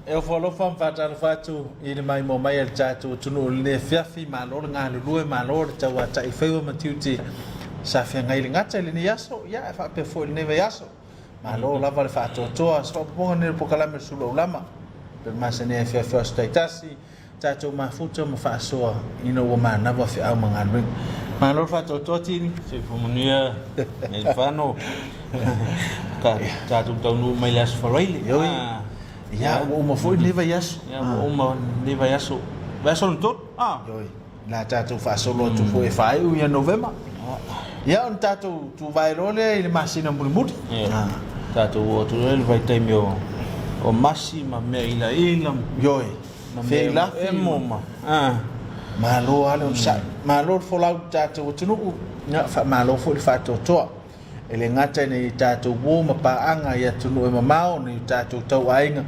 Eu falo fam fatal fatu ini mai mo mai el chatu tunu le fiafi malor nga lue malor tawa tai feu matiuti sa fia ngai ngata le ni yaso ya fa pe fo ne yaso malor lava le fatu to so po ne po kala me sulo lama per masene fia fia staitasi tatu mafuto mafaso ino wo mana va fia mangan malor fatu to tini se fomunia el fano ka tatu tonu mai las faraile yo ya uma foi leva yaso ya uma leva yaso vai só no todo yoi la tatu fa solo tu foi fai u ya novembro ya un tatu tu vai role il masina mulmut tatu o tu ele vai ter meu o máxima me ila yoi fe la moma malo alo sa malo folau tatu tunu ya fa malo fo fa to ele ngata ni tatu wo mapaanga ya tunu e mamao ni tatu tau ainga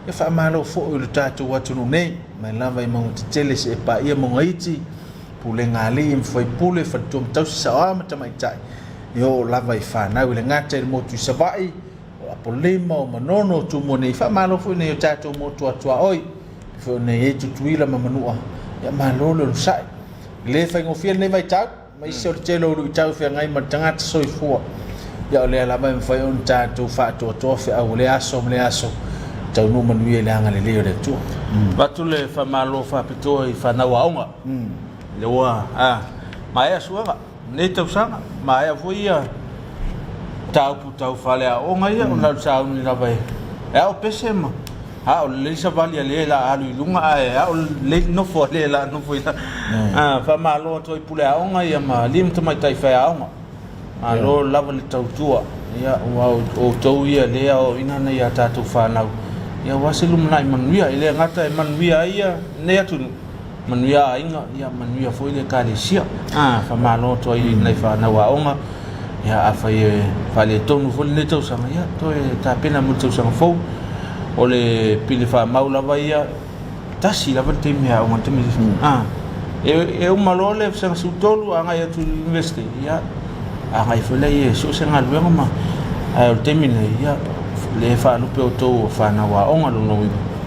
e fa malo fo ile tatu watunu nei mai lava i mo tele se pa ia mo ngaiti pule ngali im foi pule fa tum tau sa ma tamai tai yo lava i fa na ile ngata mo tu savai o polema o manono tu mo nei fa malo fo ne tatu mo tu atua oi fo ne e tu tuila mamanua ya malo lo sai le fa ngofia ne vai tau mai se o telo ru tau fa ngai matanga soi fo ya le la mai fa un tatu fa to fa o le aso tau no manu ele anga le le tu batu le fa malo fa pito i fa na waonga le wa mai asuanga ne tau sanga mai a foia tau fa le o ngai o na sa ni la vai o pesema o le sa vali le la alu lunga o le no fo le la no fo fa malo to i pule o ngai ma lim to mai tai fa o alo lava le tau tua ia o tau ia lea o ina nei a tātou whanau ia wasilu manai manuia i lea ngata e manuia ia nei atu manuia a inga ia manuia fo i le kālesia whamalo toa i nei whanau a onga ia a whai tonu fo le tau sanga ia to e tā pena mu tau sanga fau o le pili whamau lava ia tasi lava te mea o ngantemi e umalo le sanga sutolu a ngai atu university ia ngai fole ye so se ngal wenga ma ai temine ya le fa lu pe to fa na wa onga lo no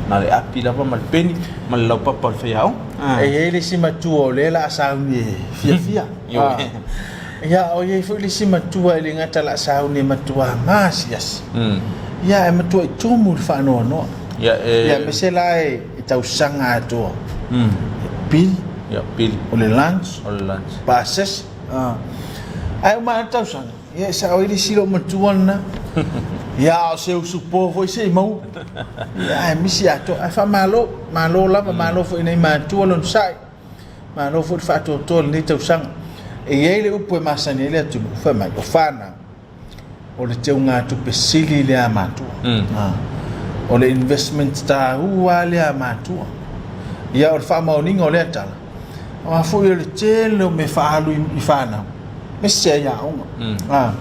na le api la mal peni mal la papa fe ya e ele si matu le la sa ni fia ya o ye fo le si matu le ngata la sa ni matu mas yes ya e matu tu mu fa no ya me se la e tau sanga to pil o le lunch passes ai ma tau sang ia sa o ile silo matuan na ya o seu supo foi sei mau ya mi si ato ai fa malo lava malo foi nei matuan on sai malo foi fa to ni tau sang e ele upo masani ele tu fa mai o fana o le teu nga tu pesili le amatu o le investment ta le amatu ya o fa mau ningo le tala o foi le telo me fa lu i fana Mese ya onga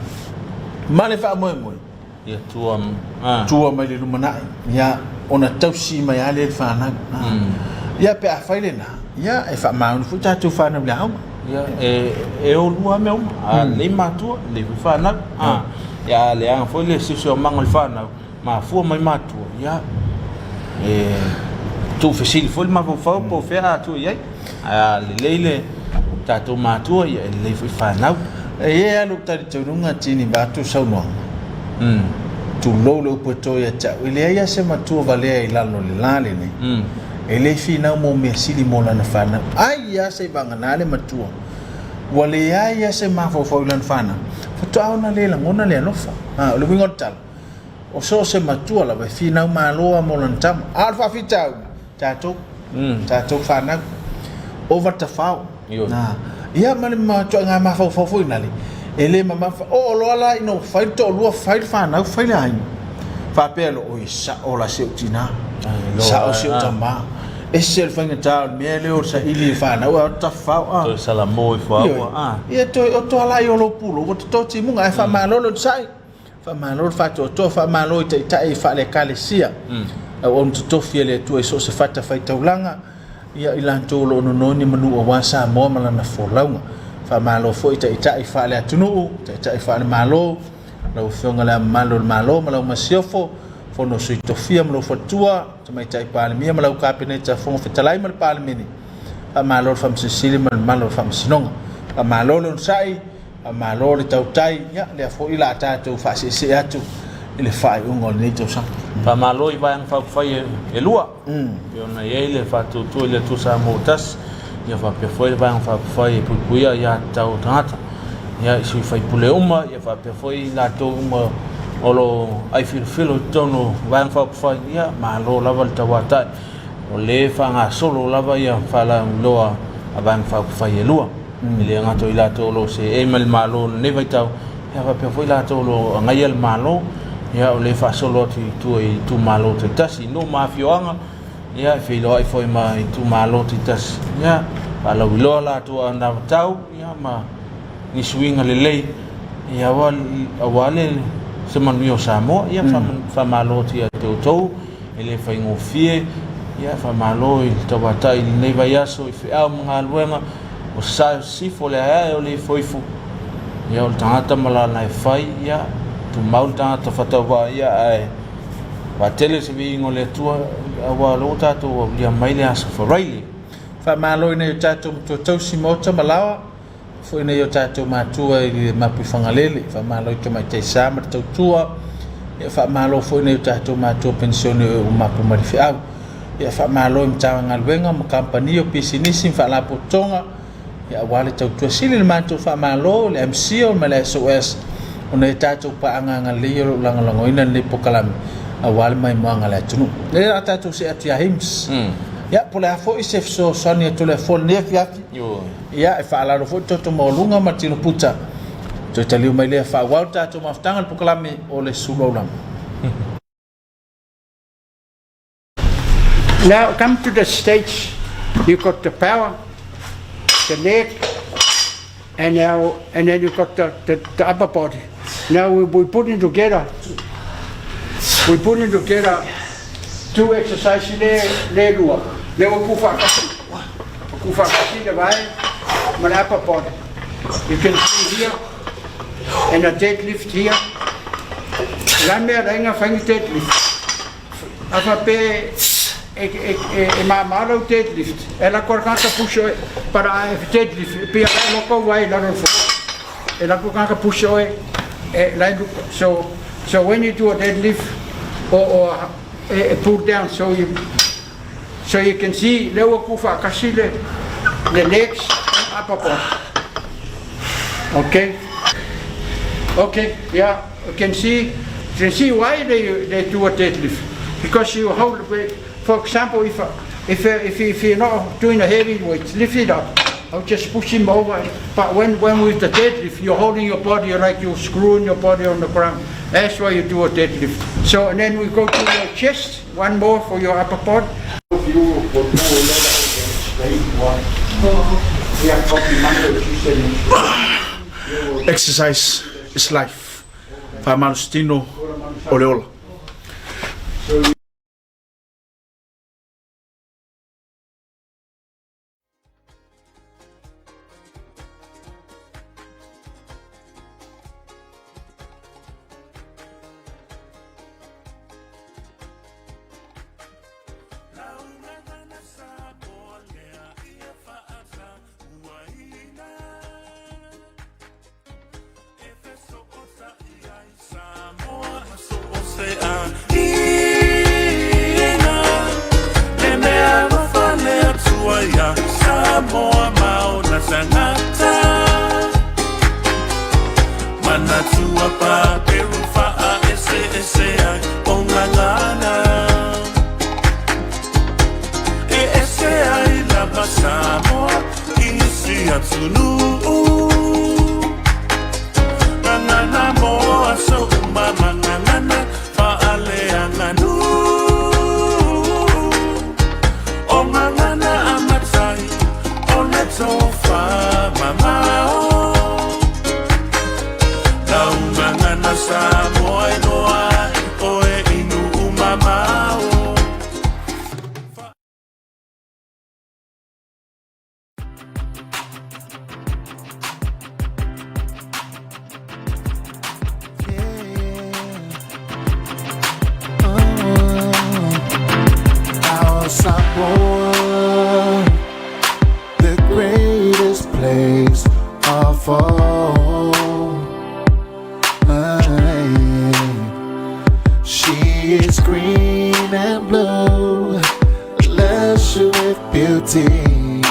male fa mo ya tua mai le lumana ya ona tausi mai ale fa na ya pe a faile na ya e fa ma fu ta tu fa na bla ya e o lua me le matua le fa na ya le an fo le si so mangal fa na ma fu mai matua ya tu facile fo ma fo po fa tu ya le tatu matua ia le whanau e alu tari taurunga tini batu saunoa tu lolo upoto ia tau ile ia se matua valea i lalo le lale ne e le whinau mo mea sili mo lana whanau ai ia se banganale matua wale ia se mafofau lana whanau fatu au na le langona le alofa o le wingot tala o so se matua la whinau maloa mo lana tamu alfa fitau tatu whanau over tafau ia male ma to nga ma fo inali ele mama o lo ala ino fai to lo fai fa na fai la fa pelo o sa o la se tina sa o se tama e se fa ngata me le o sa ili fa na o ta fa to sala mo fa ia to ala yo lo pulo o to ti munga fa ma lo sai fa ma lo fa to fa ma lo ta e fa le kalesia o to fiele to e so se fa ta fai taulanga ia ilanto lo no ni manu o wasa mo mala na folaunga fa malo fo ita i fa le atunu ita i fa le malo lau fionga le malo malo malau masiofo fono suitofia malau fatua mai tai palemia malau kabinete fonga fetalai mal palemini malo fam sisili malo fam sinonga malo lon sai malo le tautai ya le fo ila tatu fa se atu ile fai ungo ni to sa pa malo I vai fa fai e lua yo na ele fa tu le tu sa motas ya fa pe foi vai fa fai pu kuia ya tau tata ya si fai pule uma ya fa pe foi la to uma olo ai filo tono vai fa fai ya malo lava tawata o le fa nga solo lava ya fa la loa vai fa fai e lua ile nga to ila to lo se e mal malo ne vai tau ya fa pe foi la to lo ngai el malo ya o le fa solo tu malo te tasi no mafioanga ya filo ai foi mai tu malo te tasi ya ala wilola tu anda tau ya ma ni swinga le ya wale se manio samo ya fa malo te to ele fa ngofie ya fa malo il tabata il ne vayaso if a mga luenga o sa si fo le o le foi fu ya o tangata mala na fai ya tu maulta ta fatawa ya ai wa tele se vi ngole tu wa lota to ya maile as for raili fa malo ina tato to simota malawa fo ina yo tato matua I mapu fangalele fa malo to mai tesa ma to tua ya fa malo fo ina yo tato matua pensione o mapu marifia ya fa malo mtawa ngalwenga mo company o pisinisi fa la potonga ya wale to sili le manto fa malo le MC o mele SOS ona tato pa anga leo lango ina le pokalam awal mai moanga la tunu le tato se atia hims ya pola fo isef so sonia to le fol ne fiafi ya fa la fo to molunga matino puta to taliu mai le fa walta to maftanga pokalam o le sulolam. Now come to the stage, you got the power, the leg, and then you got the upper body. Now we put it together. We put it together. Two exercises le lua. Le kufa kasi le vai, my upper body. You can see here, and a deadlift here. Lame renga fangi deadlift. Afa pe malo deadlift. Ela korkaka push para deadlift. Pia loko vai la ron fo. Ela korkaka push so when you do a deadlift or pull down, so you can see lewa kufa kasi the legs and upper body. Okay, yeah, you can see why they do a deadlift, because you hold the weight. For example, if you're not doing a heavy weight, lift it up. I'll just push him over. But when with the deadlift, you're holding your body like you're screwing your body on the ground. That's why you do a deadlift. So and then we go to your chest. One more for your upper part. Exercise is life. Famalustino oleola. Mama, oh, born the greatest place of all. She is green and blue, lush with beauty,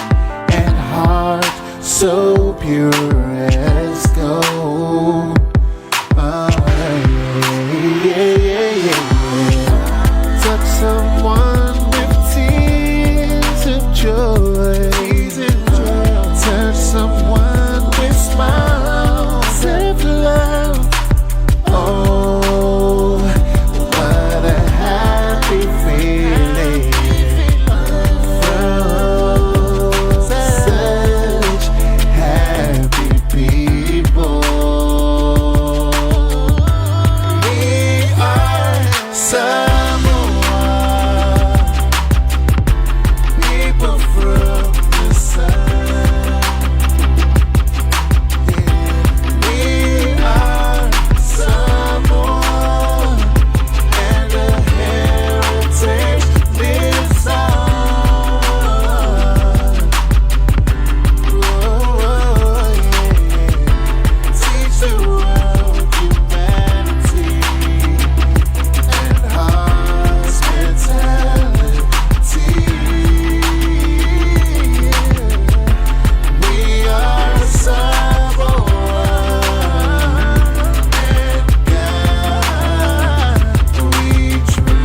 and heart so pure as gold. Touch someone with tears of joy. Touch someone with smiles of love. Oh, what a happy feeling from such happy people. We are Samoa, people from the sun. We are Samoa, and the heritage lives on. Teach the world humanity and hospitality. We are Samoa, and God we trust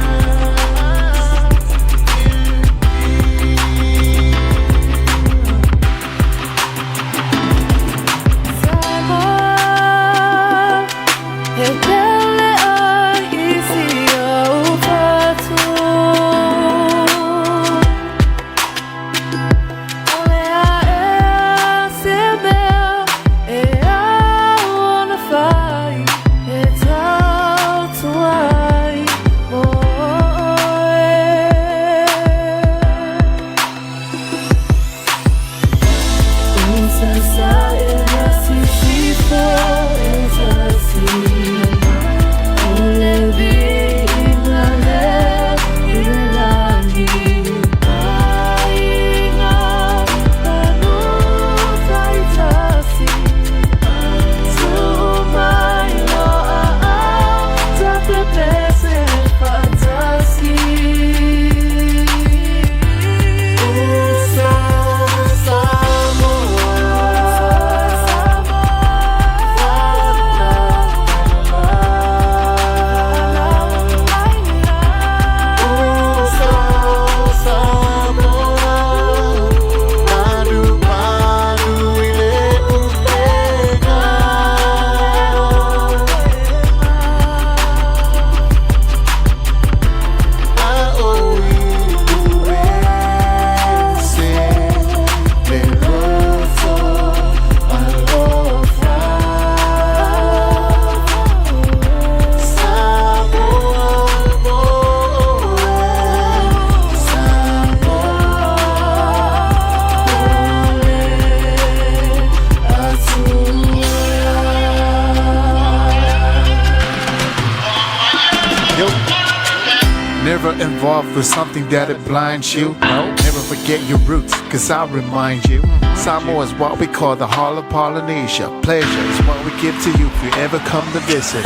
Never involved with something that it blinds you. Never forget your roots, cause I'll remind you. Samoa is what we call the Hall of Polynesia. Pleasure is what we give to you if you ever come to visit.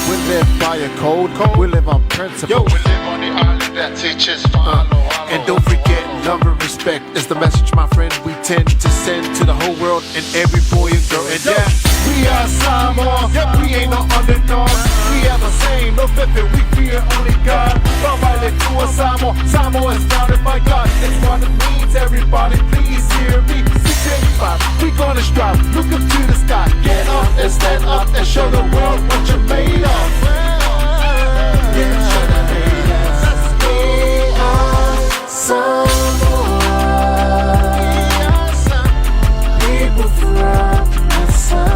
We live by a code, we live on principle. We live on the island that teaches follow. And don't forget, love and respect is the message, my friend, we tend to send to the whole world and every boy and girl. And yeah, we are Samoa, we ain't no underdogs. We are the same, no flipping, we fear only God. Samoa is founded by God. It's what it means, everybody, please hear me. 685, we gonna strive, look up to the sky. Get up and stand up and show the world what you're made of. Yeah, show the haters. We are Samoa, people from the sun.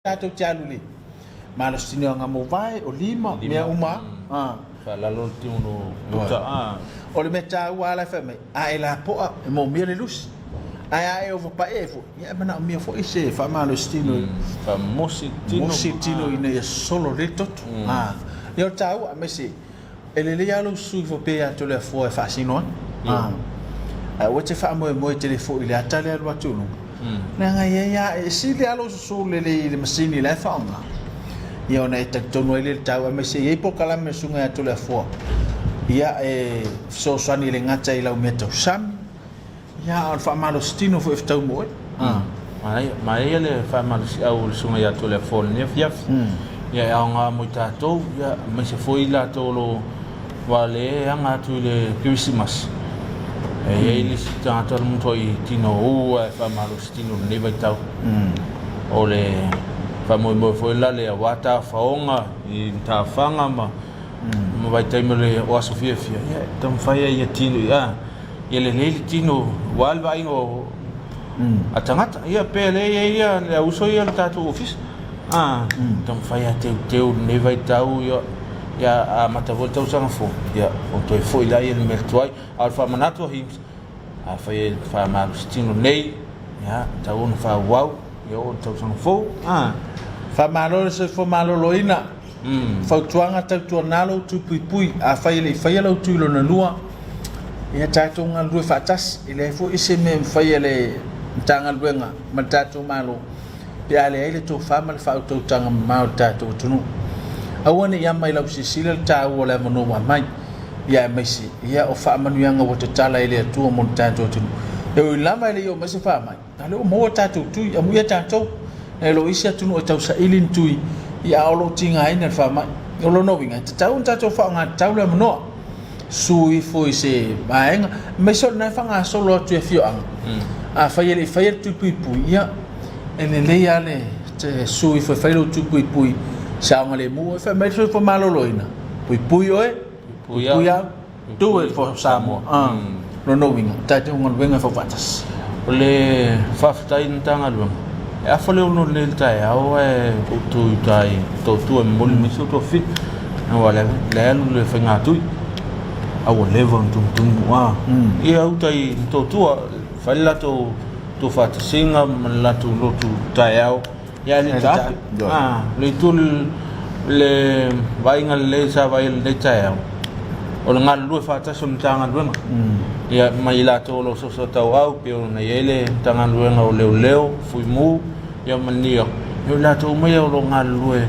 tatou tialuli malostino nga mo vai o lima mea uma fa la lo tino puta o le meta wala fa me a ela po e mo mia le lus ai over pa evo ia mana mia fo ise fa malostino fa mositino ina ia solo le toto io tau a mesi ele le alo su fo pe a to le fo e fa sino o te fa mo telefone ile atale alo atunu nga ia e si le alo su le masini le fa nga ia ona e tatono ile tau a mesi e po kala me sunga to le fo ia e so sani le ngata ila me to sam ia al fa malostino fo e tau mo mai le fa malostino au sunga ia to le fo ne fiaf ia nga mo tatou ia me se foi la tolo wale anga tu le Christmas e ele sta todo mundo i tino o fa malostino ne vai tau ole fa mo foi la le wata faonga i ta fanga ma mo vai tai me le o Sofia fia ia tam faia ia tino ia ele le tino wal vai ngo atangata ia pele ia le uso ia tatu office tam faia teu ne vai tau ia a mata volta usanga fo ia o toi foi lá ele mertuai alfa manato hims a fa malostino nei ia tau no fa wow eu tau usanga fo fa malo se fo malo loina fa tuanga tau tuanalo tu pui a fa ele tu lo na lua ia tatu ngal due fatas ele fo ise me fa ele tanga luenga matatu malo pe ale ele to fa mal fa to tanga mal tatu tunu awane ia mai lau sisila tau o le mano wa mai ia mesi ia o fa manu yanga o te tala ile tu mo tatu tunu e o lama ile o mesi fa mai ale o mo tatu tu ia mu ia tatu e lo isia tunu o tau sa ilin tu ia o lo tinga ina fa mai o lo no winga tatu fa nga tau le mano sui foi se baenga meso na fa nga solo tu e fio ang a fa ile tu pui ia ene le ale te sui foi fa lo tu pui sa ngale mu fa me so fo malo loina pui oe pui do it for samo no winga tatu ngon winga fo fatas le fa tai ntanga lu e a fole no le tai au e tu tai to tu mo mi so to fit no wala le fa nga tu au le von tum wa e au tai to tu fa la to fa singa la tu lo tu tai au ya ni ta le tul le vai ngal le sa vai le tau o ngal lu fa ta som tanga lu ma ya mai la to lo so tau au pe na ele tanga lu nga o leo fui mu ya manio yo la to mai o ngal lu e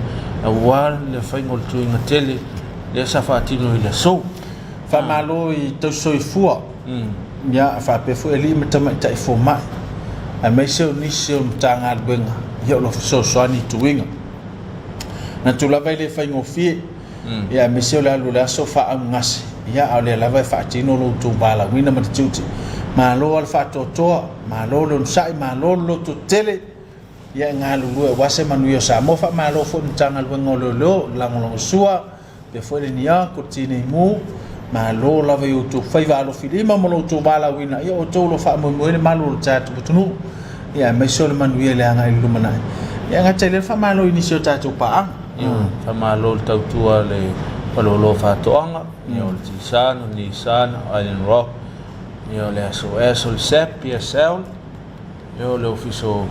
wal le fa ngol tu nga tele le sa fa tino ile so fa malo I to so fu ya fa pe fu eli mata mata I fo mai a me se ni se tanga lu nga yo lo so ani tu winga na tu lava ile fa ngofie ya me se la lu la so fa angas ya ale lava fa tino lo tu bala wina mata tuti ma lo al fa to ma lo lo sai ma lo to tele ya ngalu lu wase manu yo sa mo fa ma lo fo tanga lu ngolo lo la ngolo sua pe fo le nia ko tini mu ma lo lava yo tu fa va lo filima mo lo tu bala wina yo to lo fa mo ma lo chat butunu ya me se le manu ye le anga lu mana ya nga tele fa ma lo inisio tatu pa fa ma lo tau tua le lo fa toanga yo ti sana ni sana Island Rock yo le so sep PSL yo le ofiso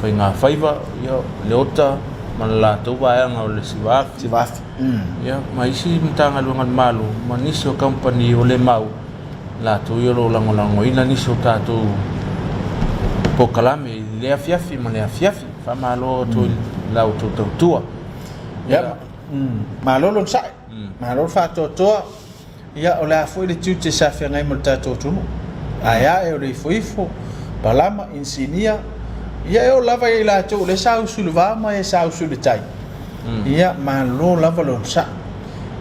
fa nga faiva yo le ota man la tu va nga le sivaf ya mai si mtanga lu ngal malu manisio company o le mau la tu yo lo lango ina ni so tatu pokalame le afiafi man le afiafi fa ma lo tu la tu tua ya ma lo lo sai ma lo fa to ya o la foi le tuti sa fe ngai mo tato tu aya e o le foifo palama insinia ya e o lava i la tu le sa usul va ma e sa usul tai ya ma lo lava lo sa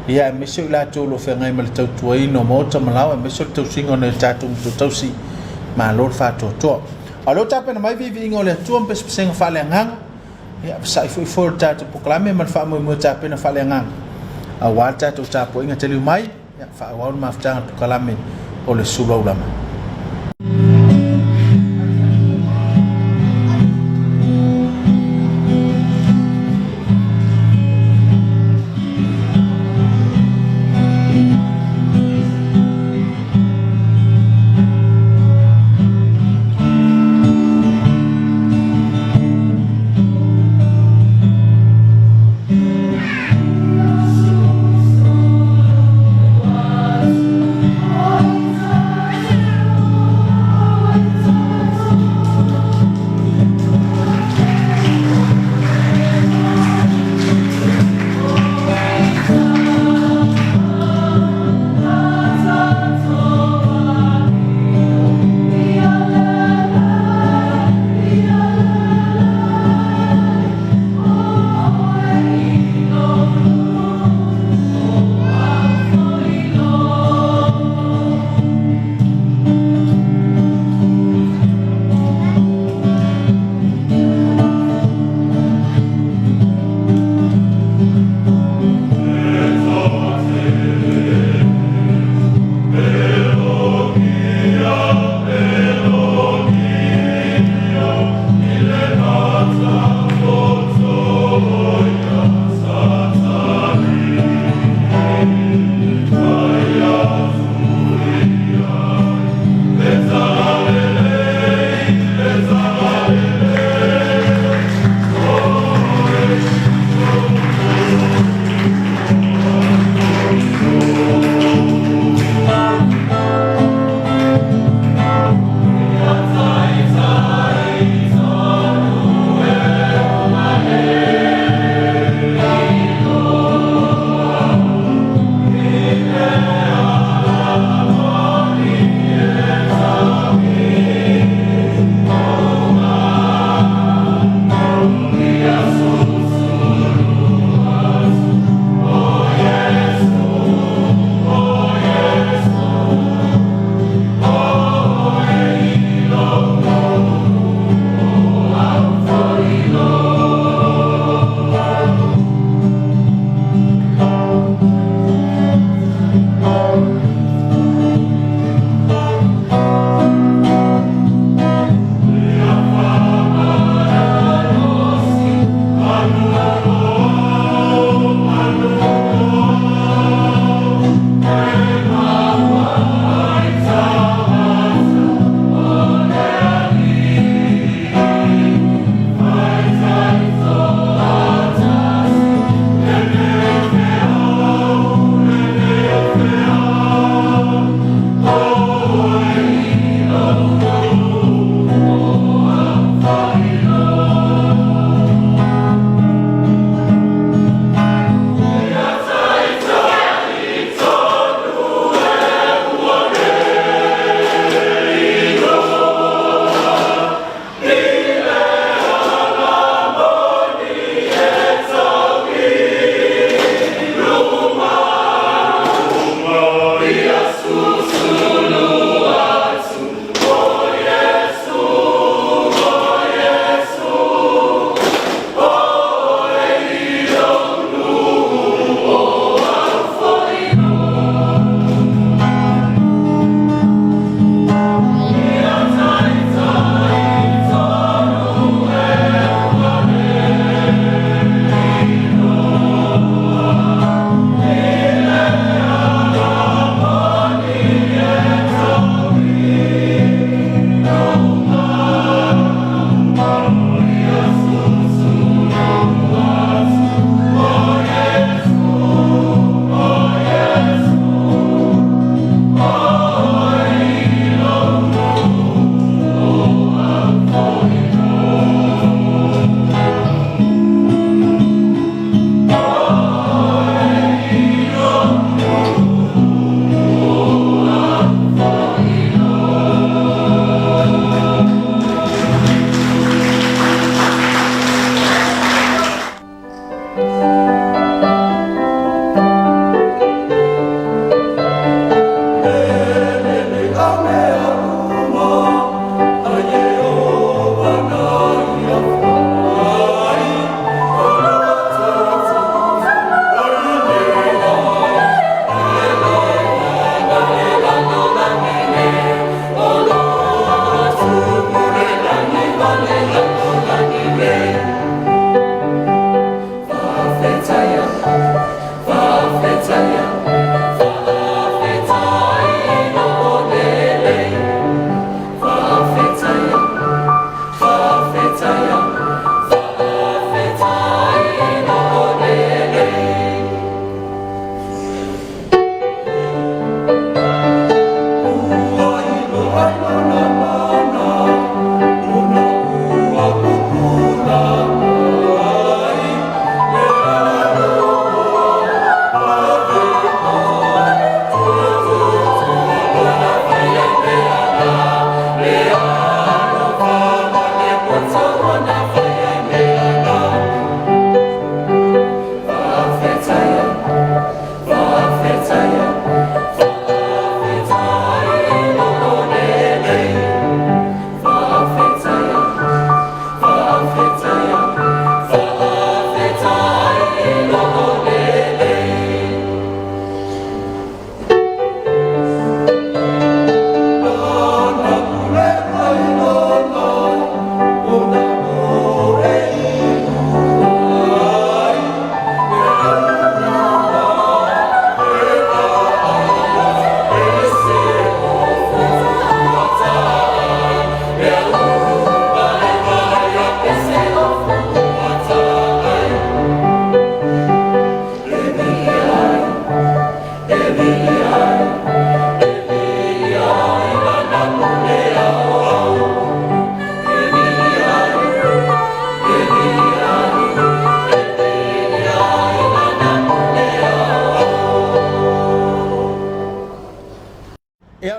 ya me se la tu lo fe ngai mo tato i no mo ta malawa me se tu singo ne tato tu si ma lo fa to alo tape na mai vivi ngole tu am peseng fa le ngang ya sai foi for tato proclame man fa mo tape na fa le ngang a wata to tapo inga tele mai ya fa wa ma fa proclame o le sulo ulama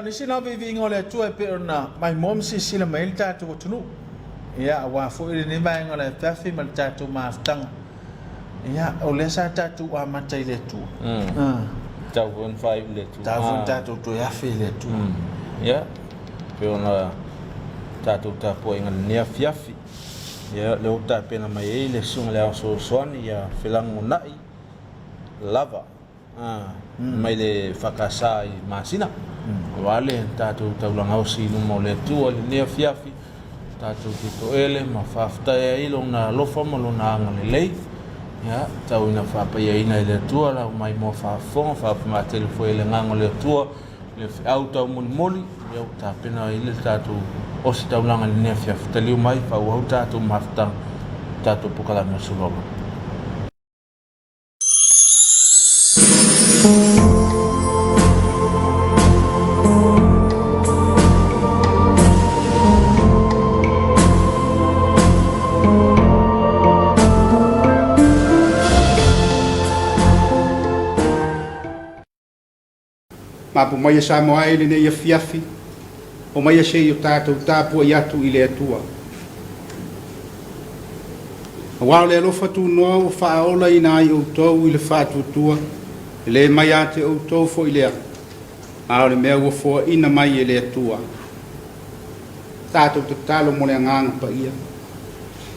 ni sina vivi ngole tu e pe na mai mom si sila mai ta tu tunu ia wa fo ile ni mai ngole tafi mal ta tu maftang ia o le sa ta tu wa matai le tu tau pun 5 le tu ta fu ta tu ya fi le tu ia pe ona ta tu ta po ngal nia fiafi ia le uta pe na mai le sunga le so soani ia filang nai lava mai le fakasa i masina wale tatu taulang hausi no mo le tu le fiafi tatu to ele ma fafta e ilo na lofa mo lo na ngale le ya tau ina fa pa ye ina le tu la mai mo fa fon fa ma telefo ele ngangole tu le auto mun moli ya ta pena ile tatu o si taulang le fiafi tali mai fa wa tatu mafta tatu pokala no sulolo ma po mai sa mo ai le ia fiafi o mai se yo tato tapu ia tu ile atua wa le lo fatu no fa ola ina i o to ile fatu tua le mai ate o to fo ile a le me o fo ina mai ile atua tato talo mo le ngang pa ia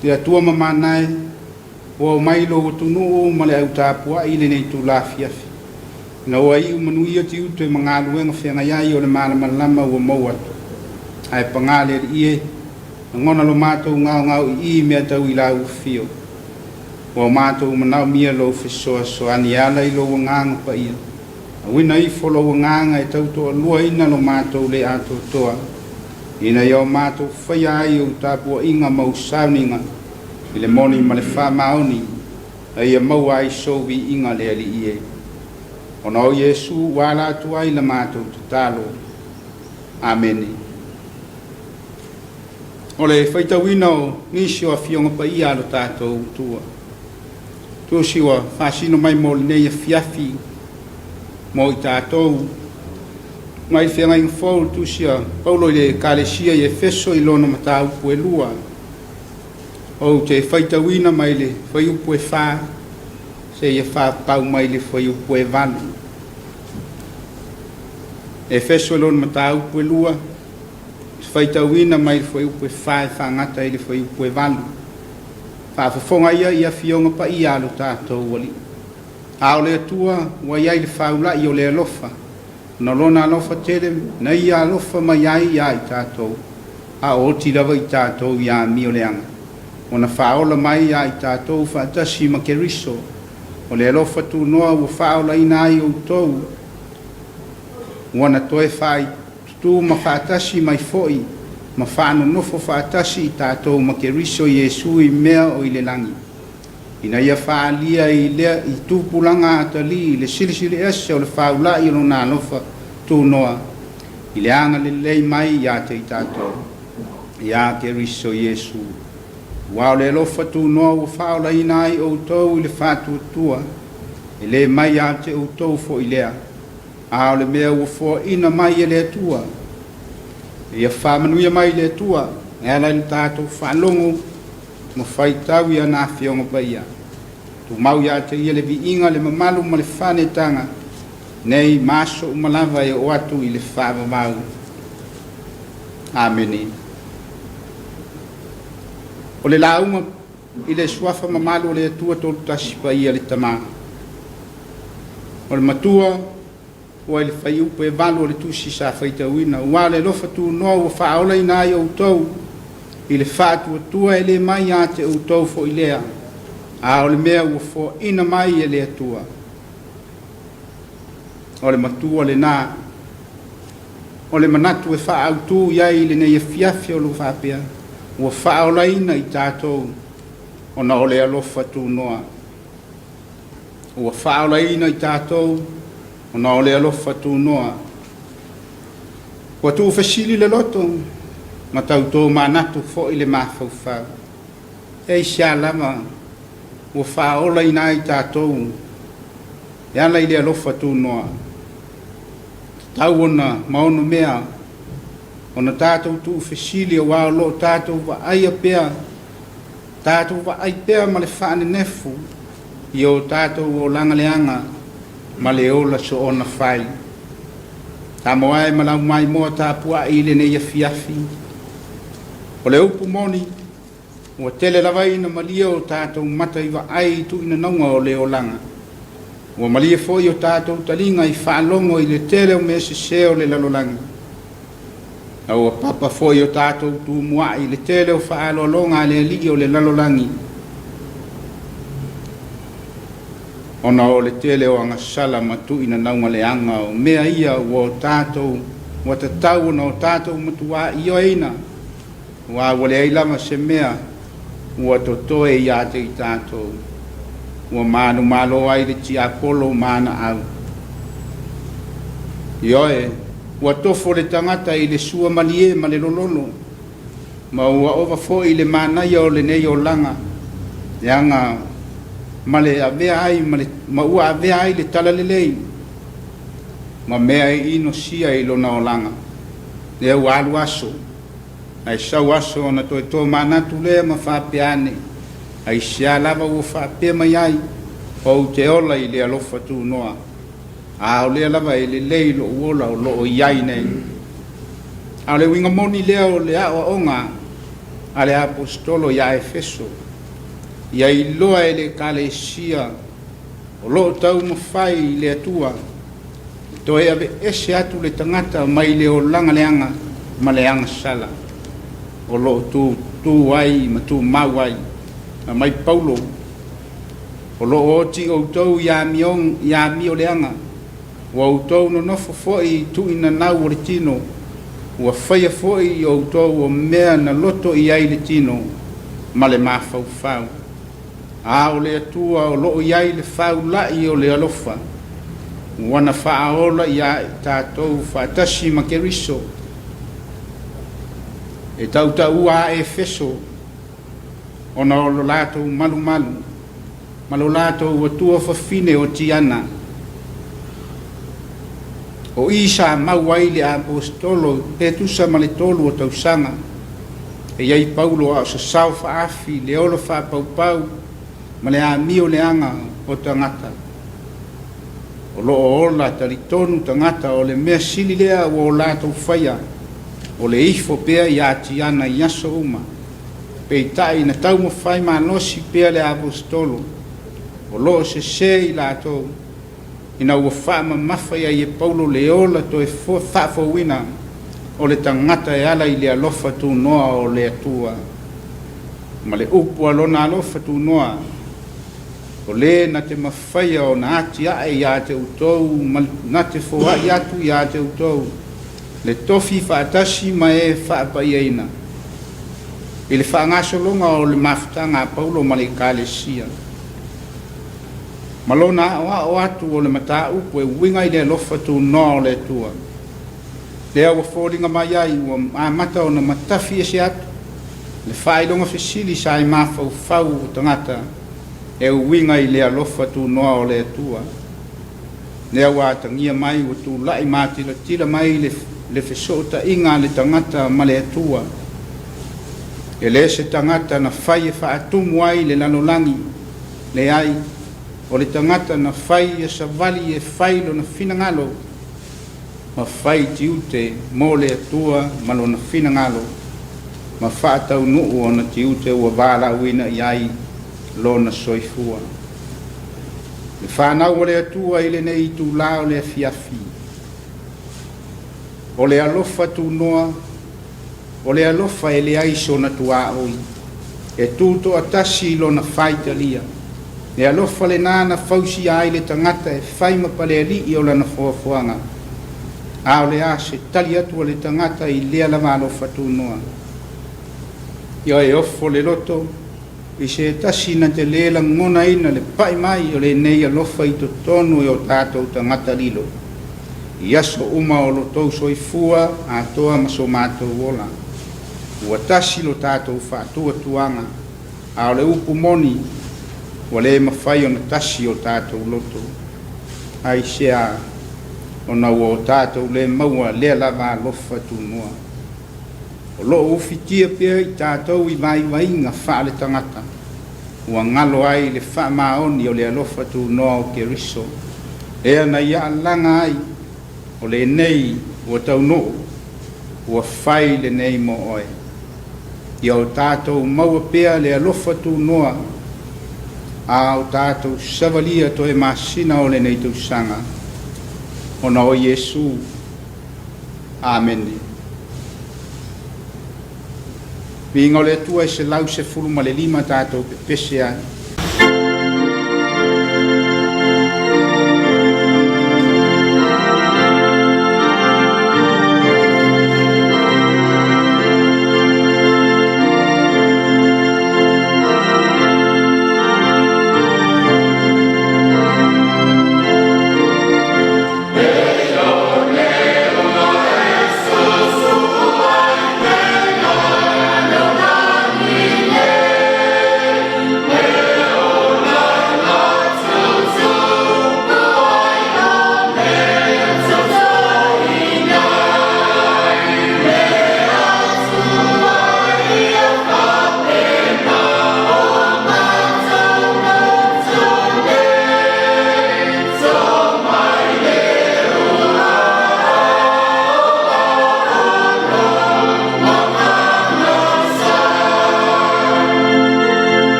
te atua mama nai o mai lo tu no ma le tapu ile nei tu la fiafi na wai manuia tiu te mangalu nga fenga ya yo le mala malama wo mo ai pangale ie ngona lo mato nga i me tau ila u fio wo mato mana mia lo fiso so aniala i lo nga pa ia wina i folo nga e tau to lua ina lo mato le ato toa ina yo mato faya i u tapu inga mau sauninga ile moni male fa maoni ai mau ai so vi inga le ali ie ona o Yesu wala tu ai la matou talo amen ole faita wino ni sio afionga pa ia lo tato tua tu siwa fasino mai mo ne fiafi mo tato mai fenga in fol tu sia paulo le kalesia e feso i lono matau puelua o te faita wina mai le fai upo e fa se ia fa pau mai le foi o poevano e feso lon matau puelua fai tawina mai foi o poefa fa ngata ile foi o poevano fa fonga ia fionga pa ia lo tato wali a le tua wa ia ile faula io le lofa no lona lofa tele na ia lofa mai ia tato a o ti lava tato ia mi le anga ona faola mai ia tato fa tasi ma keriso o le lofa tu noa ua whaola ina ai o tou wana toe whai tu ma whaatasi mai foi ma whaano nofo whaatasi i tātou ma ke riso Yesu i mea o i le langi ina ia whaalia i lea i tūpulanga atali i le silisili ese o le whaula i lo nā lofa tu noa i le anga le lei mai i ate i tātou i a ke riso Yesu wa le lofa tu no o faula ina ai o tou i le fatu tua e le mai ate o tou fo i lea a le mea o fo ina mai le tua e fa manuia mai le tua e la il tato fa longo mo fai tau ia na fionga pa ia tu mau ia te ia le vi inga le mamalu ma le fane tanga nei maso umalava e o atu i le fa mau ameni o le lauma i le suafa mamalu o le atua tolu tasi pa ia le tama o le matua o le fai upe e valu o le tusi sa faitauina ua le lofa tu noa ua faaola ina ai outou i le faatuatua e le mai a te outou fo i lea a o le mea ua fo ina mai e le atua o le matua le nā o le manatu e faautu iai le nei e fiafi o lo faapea ua whaolaina i tātou o na ole alofa tu noa. Ua whaolaina i tātou o na ole alofa tu noa. Ua tu whasili le loto ma tautou manatu fo i le mawhauwhau. Ei sia lama ua whaolaina i tātou e ala i le alofa tu noa. tau ona maono mea ona tātou tu fesili o wao lo tātou wa aia pea tātou wa ai pea ma le whaane nefu i o tātou o langaleanga ma le ola so ona whai tā moae ma lau mai moa tā pua i le nei afiafi o le upu moni ua tele lava ina malia o tātou mata i wa ai tu ina naunga o le olanga ua malia foi o tātou talinga i whaalongo i le tele o mese se o le lalolanga ua papa foi o tātou tu mua i le tele o whaalolonga le li o le lalolangi ona o le tele o anga sala matu ina naunga le anga o mea ia o tātou ua tatau na o tātou matua i o eina ua wale ai lama se mea ua totoe i ate i tātou ua manu malo ai le ti apolo mana au i oe ua tofo le tangata i le sua malie ma le lololo ma ua ova fo i le manaia o le nei o langa le anga ma le avea ai ma ua avea ai le tala lelei ma mea i ino sia i lona o langa le ua alu aso ai sau aso ona toe tō manatu lea ma whapeane ai sia lava ua whapea mai ai o te ola i le alofa tu noa a o lea lava i le lei lo uola o lo o iai nei a le winga moni lea o le a o onga a le apostolo ia Efeso ia i loa e le kalesia o lo tau mawhai le atua toe ave ese atu le tangata mai le o langa leanga ma leanga sala o lo tu ai ma tu mawai mai Paulo o lo o ti o tau ia mio leanga o o tau no nofo foi tu ina nau le tino o faia foi o tau o mea na loto i ai le tino ma le mafau fau a o le atua o lo i ai le fau lai o le alofa wana faaola ia tātou whaatasi ma keriso e tau a Efeso ona o lo lātou malu ma lo lātou atua whawhine o tiana o isa mauai le apostolo e tusa ma le tolu o tausanga e iai Paulo a o sasau whaafi le olo whapaupau ma le a mio le anga o tangata o lo ola taritonu tangata o le mea sili lea o lātou whaia o le ifo pea i atiana i aso uma pe itai na tau mo whai ma nosi pea le apostolo o lo se i lātou ina ua whaama mawhai ai e Paulo le ola to e whafo wina o le tangata e ala i le alofa tu noa o le atua ma le upu alona alofa tu noa o le na te mawhaia o na ati ae i a te utou na te foa i atu i a te utou le tofi whaatasi ma e whaapai eina i le whaangasolonga o le mafutanga a Paulo ma le kalesia malona o atu o le mata upu e winga i le alofa tu noa o le tua le awa fōringa mai ai ua amata o na matafi e se atu le whailonga fesili sa i mawhau fau o tangata e winga i le alofa tu noa o le tua le awa tangia mai o tu lai mati la tira mai le fesota inga le tangata ma le tua e le se tangata na whai e whaatumu ai le lanolangi le ai o le tangata na whai e savali e whailo na finangalo ma whai tiute mo le atua malo na finangalo ma whaatau nuu o na tiute ua wala uina i ai lo na soifua le whanau o le atua i le nei tu lao le fiafi o le alofa tu noa o le alofa e le aiso na tua oi e tuto atasi lo na whaitalia le alofa le nana fausi ai le tangata e whaima pale ali i o lana fuafuanga a o le a se tali atu o le tangata i lea lama alofa tu noa i o e ofo le loto i se tasi na te lela ngona ina le pai mai o le nei alofa i to tonu e o tātou tangata lilo i aso uma o lo tou soifua a toa maso mātou ola ua tasi lo tātou whātua tuanga a o le upu moni ua le mawhai o na tasi o tātou loto ai sea ona ua o tātou le maua lea lava alofa tunua o loo ufitia pea i tātou i vaivaiga faale tagata ua galo ai le faamaoni o le alofa tunoa o keriso ea na ia alaga ai o lenei ua taunuu ua fai lenei mo oe ia o tātou maua pea le alofa tunoa a o tātou savalia toe masina o lenei tausaga ona o Iesu amene vinga o le atua e se lau se fulu ma le lima tātou pepese ai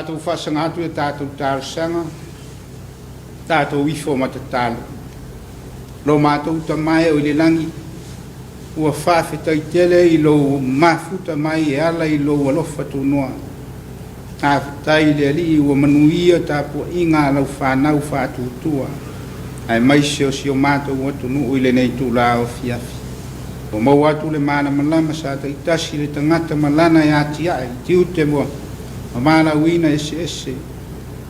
tātou whasangatu e tātou tārusaga, tātou ifo matatalo. Lo mātou tamai o le langi, ua whawhetai tele i lo mafuta mai e ala i lo alofa tunua. Tāwhetai le ali ua manuia tāpua inga lau whanau whātutua. Ai mai seo si o mātou atu nuu i le nei tūla o fiafi. O mau atu le mana malama sa ta itasi le tangata malana e ati ai, tiu te mua. Ma mana wina ese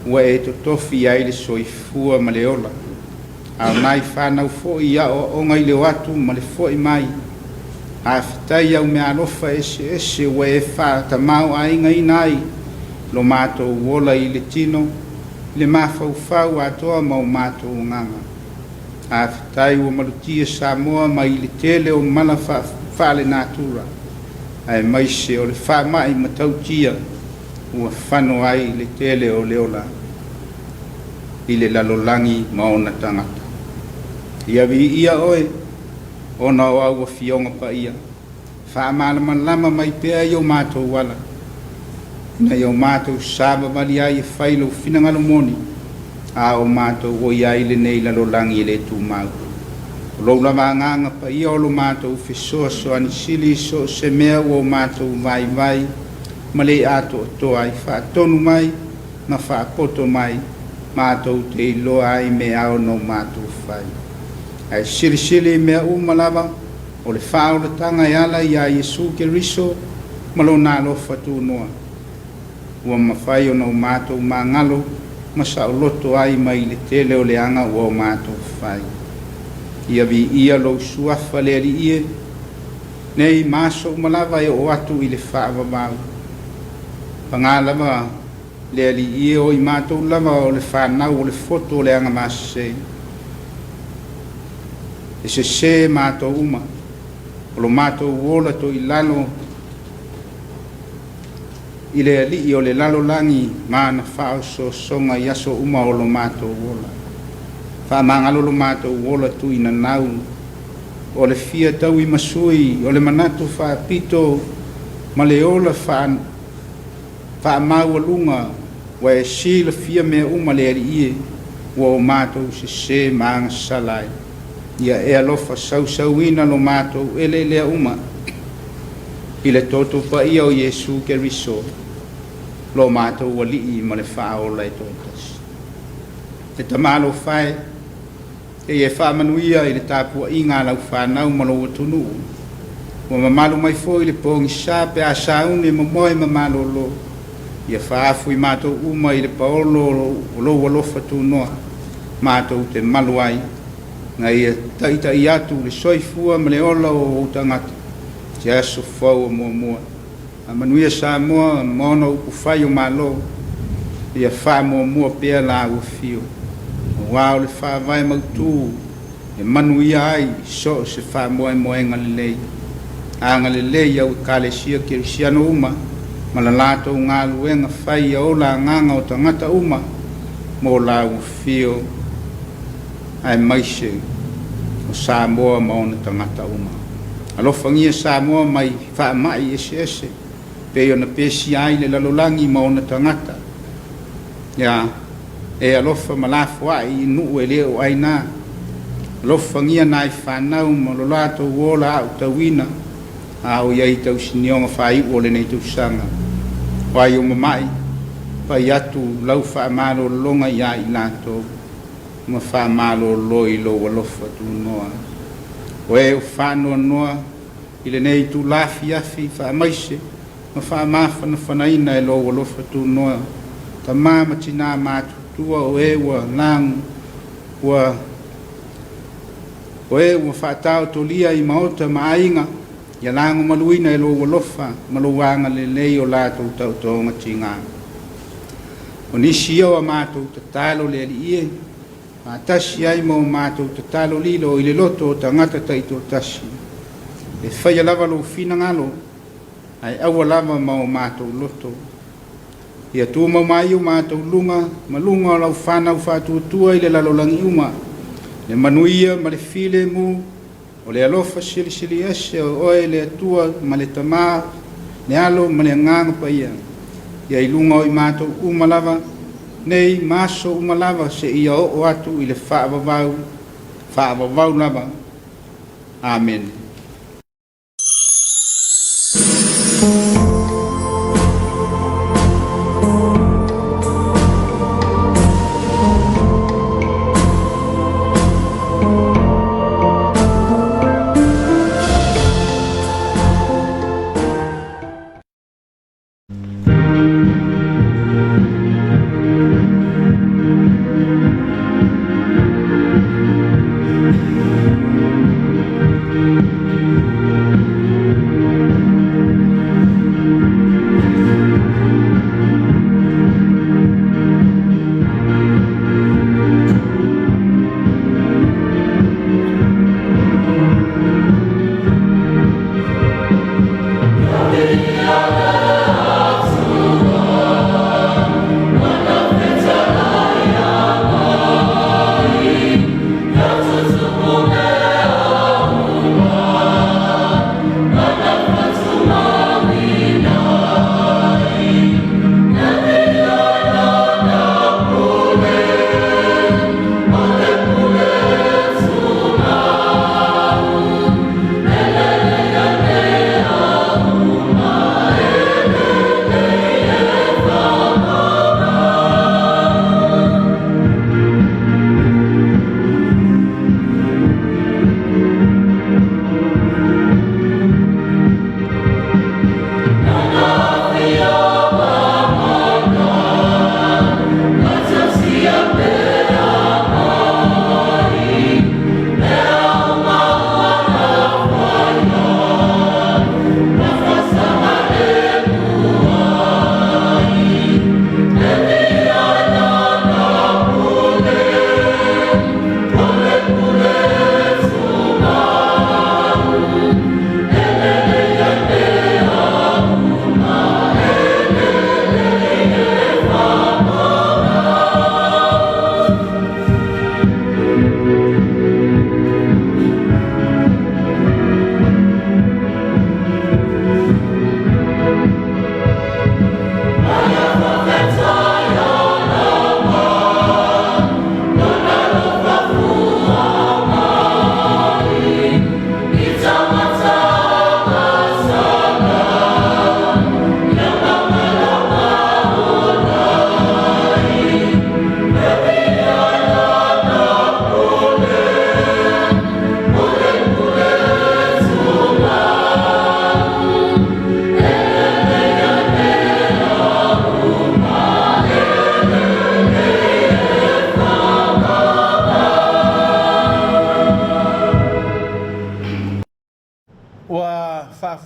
ua e to tofi ai le soifua ma le ola. Au nai whanau foi ia o onga i le watu ma le foi mai. A whitai au mea alofa ese ua e wha ta mau a inga inai. Lo mātou wola i le tino, le mawhauwhau atoa mau mātou nganga. A whitai ua malutia Samoa ma i le tele o mala whale nātura. Ai maise o le wha mai matautia. Ua whano ai le tele o leola i le lalolangi maona tangata. Ia vi ia oe, ona o au fionga pa ia. Whaamana lama mai pea i o mātou wala. Na i o mātou sāba mali ai e whailo whinangalo moni. A o mātou o ia i le nei lalolangi i le tū mau. Lo lama nganga pa ia o lo mātou whesoa so anisili so se mea o mātou vai vai. Ma le ato to ai whaatonu mai, ma whaapoto mai, mātou te iloa ai me ao no mātou whai. Ai siri mea umalava, o le whaoratanga e ala i a Iesu Keriso, ma lo nā lo whatu noa. Ua mawhai o no mātou mā ngalo, ma sa o loto ai mai le tele o le anga o mātou whai. Ia vi ia lo suafa le ali ie, nei māso umalava e o atu i le whaava mau. Pangalama le ali ie o i mātou lava o le whanau o le foto o le anga māse. E se mātou uma, o lo mātou wola to i lalo, i le ali i o le lalo langi mana whao so songa i aso uma o lo mātou wola. Whamangalo lo mātou wola tu i na nau, o le fia tau i masui, o le manatu whaapito, ma le ola wha mau alunga wa e si le fia mea uma le ari ie ua o mātou se maagasala ia e alofa sausauina lo mātou ele lea uma i le toto paia o Iesu Keriso lo mātou alii ma le whaaola e tōtasi. E tamalo whae e whaamanuia i le tāpua i ngā lau whanau ma lo watunu ua mamalu mai fo i le pongi sa pe a saune mamoe mamalo lo ia whaafu i mātou uma i le paolo lo walofa tūnoa mātou te malu ai nga ia taita i atu le soifua ma le ola o tangata te aso fau o mua a manuia sa moa mono upu whai o malo ia wha mua pia la ua fio wao le wha vai mautu e manuia ai so se wha moe moenga le lei anga le lei au kalesia kirisiano uma ma la lato ngā luenga whai o la nganga o tangata uma mo la ua fio ai maise o Samoa ma ona tangata uma. Alofa ngia Samoa mai wha mai ese pe ona pesi ai le lalolangi ma ona tangata. Ya e alofa malafu ai nuu e leo aina. Alofa ngia nai whanau ma lolato wola au tawina au iai tau sinionga whai o le nei tau sanga. Wai o mamai pa iatu lau wha amaro longa ia i lato ma wha malo loi lo walofa tu noa. O e o whanua noa i le nei tu lafi afi wha maise ma wha mawhana whanaina e lo walofa tu noa. Ta mama tina matu tua o e ua langu ua whatao to lia i maota maainga ia langu maluina e lo walofa maluanga le lei o lato tau tonga tinga. O nisi au a mātou tatalo le ali ie ma tasi ai mo mātou tatalo lilo i le loto o tangata taito tasi e whaia lava lo fina ngalo ai awa lava ma o mātou loto ia tu mau mai o mātou lunga malunga o lau whanau whātua i le lalolangi uma le manuia ma le file mu o le alofa sili ese o oe le atua ma le tamā le alo ma le nganga pa ia ia i lunga o i mātou uma lava nei maso uma lava se ia o atu i le whaavavau lava. Amen.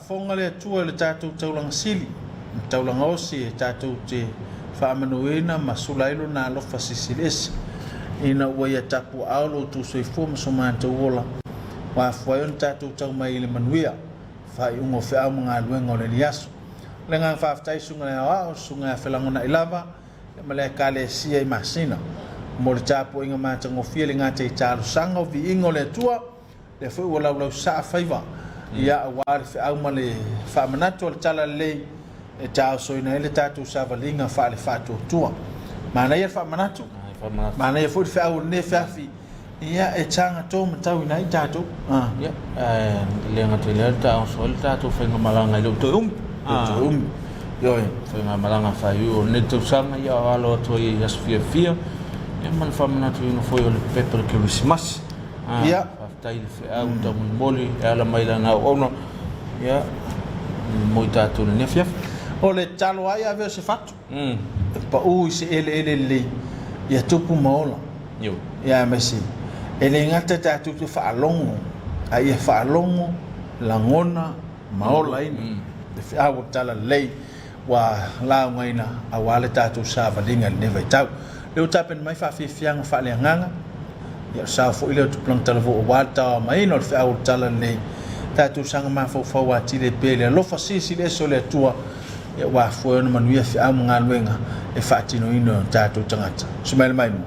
whaafonga le atua le tātou taulanga sili, taulanga osi e tātou te whaamanuena ma sulailo na alofa sisilesi. Ina ua ia tapu aulo tu soifua ma somanta uola. Wa fuayon tātou tau mai ile manuia, whai ungo whiau mga luenga o le liasu. Le ngang whaafitai sunga le awao, sunga e whelangona ilava, le malea kale sia I masina. Mo le tapu inga mata ngofia le ngata I tālu sanga o vi ingo le atua, le fui ua laulau saa whaiva. Ia awari whiau ma le whaamanatu le tala lei, e tāo soina ele tātou savalinga wha le whātua tua. Mana ia whaamanatu, mana ia fui whiau ne whiafi, ia e tanga tō matau ina I tātou. Ia, le ngata le tāo so le tātou whainga malanga I lau toi Yoi. Whainga malanga whai o ne tausanga ia alo ato I asfia fia. Ia man whamanatu ino foi o le pepa le Christmas. Ia. Whaftai le whiau tau moli, e ala maila nga ono. Ia, moi tātou le nefiaf. O le talo ai ave o se fatu. Pa ui se ele le ia tupu maola. Yo. Ia mesi. Ele ngata tātou te whaalongo. A ia whaalongo, langona, maola ina. Le whiau tala lei wa lao ngaina a wale tātou sāwalinga le nevai tau. Leo tapen mai whawhiwhianga whaaleanganga. Ia sao fo ileo tu plang tala vo o wātawa mai no le whiau tala lei. Tātou sanga mawhau atile pele. Lofa sisi le so le atua. Ia wa fueona manuia whiau mga luenga e whaatino ino tātou tangata. Sumaile mai mo.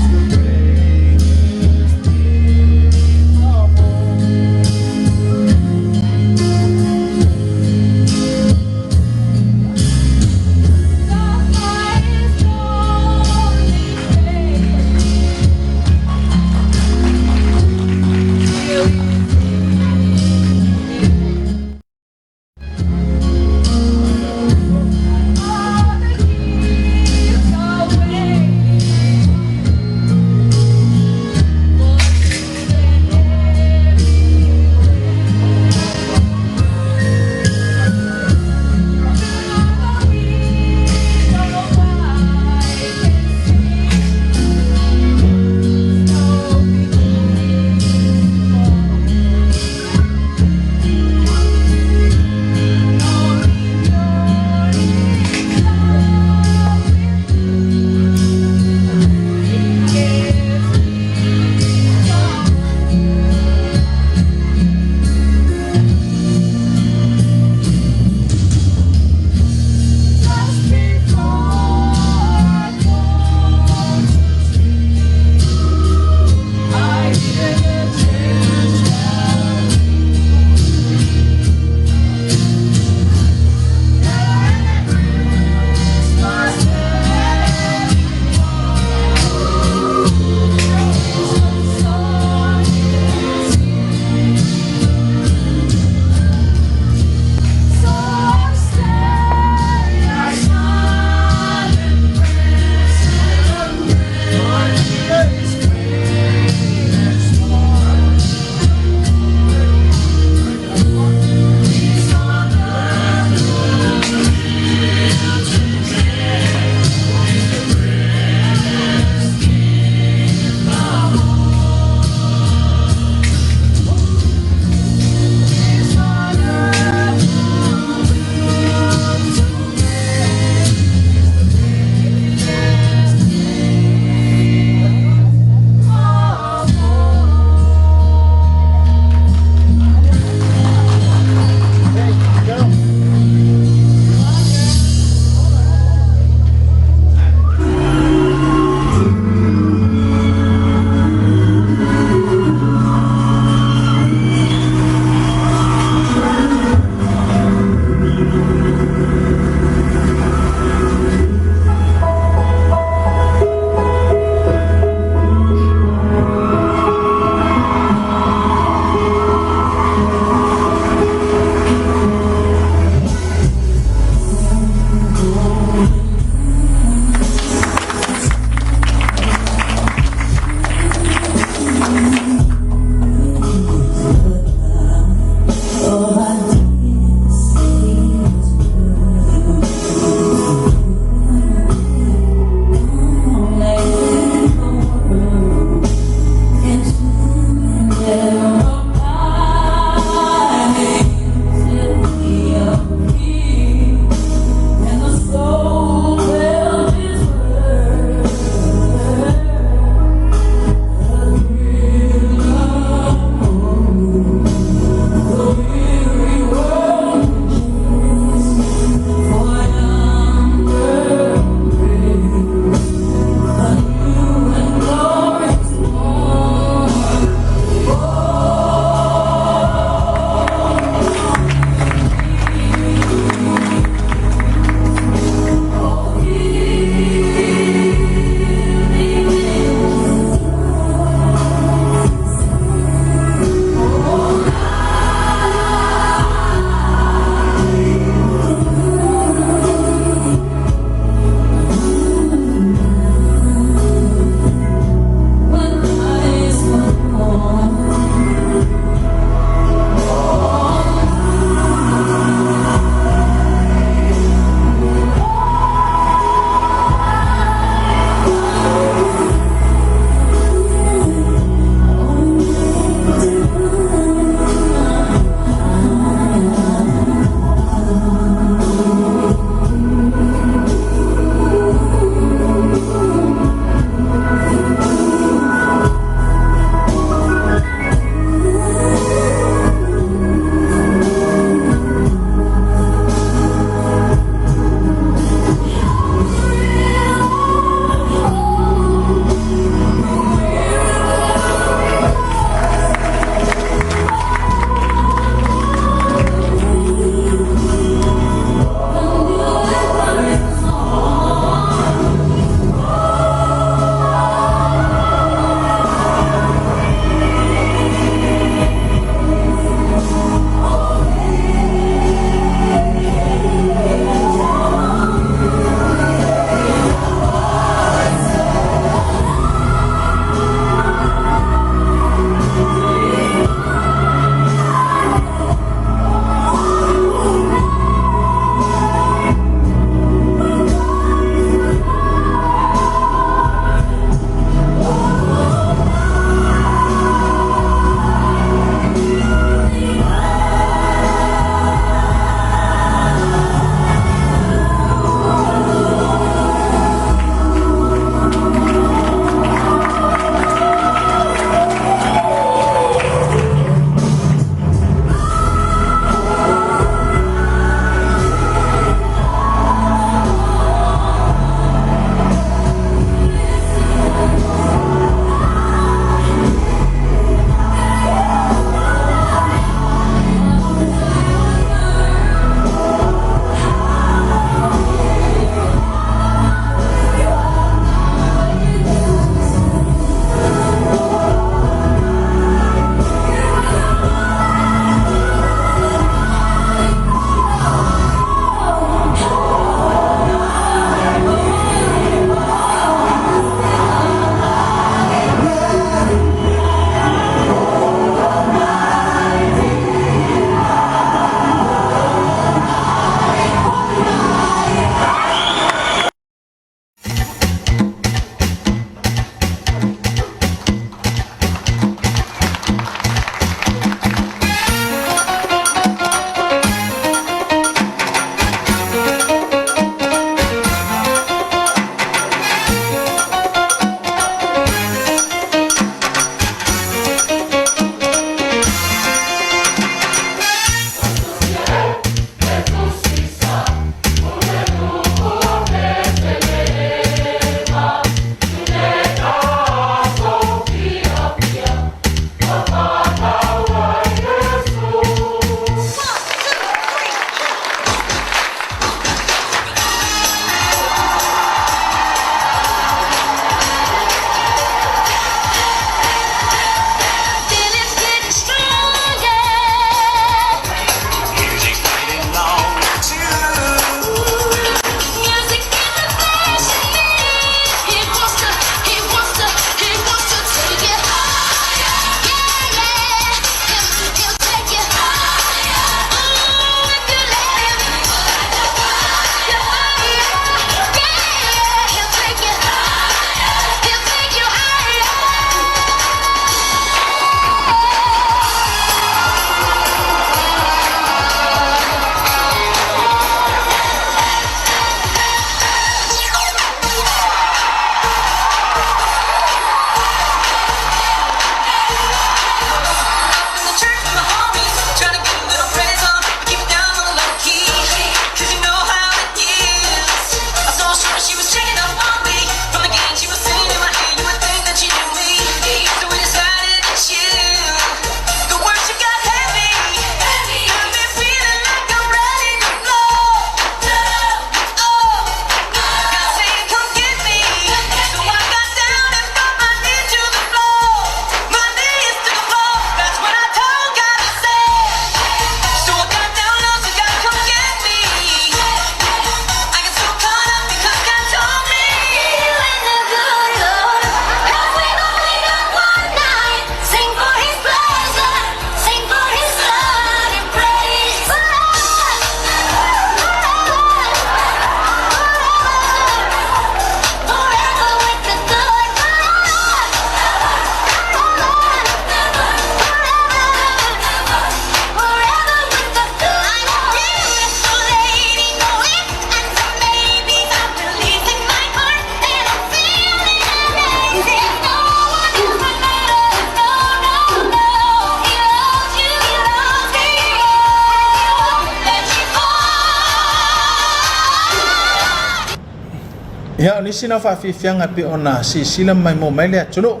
Ya ni sina fa fi fianga pe ona si sila mai mo mai le tunu.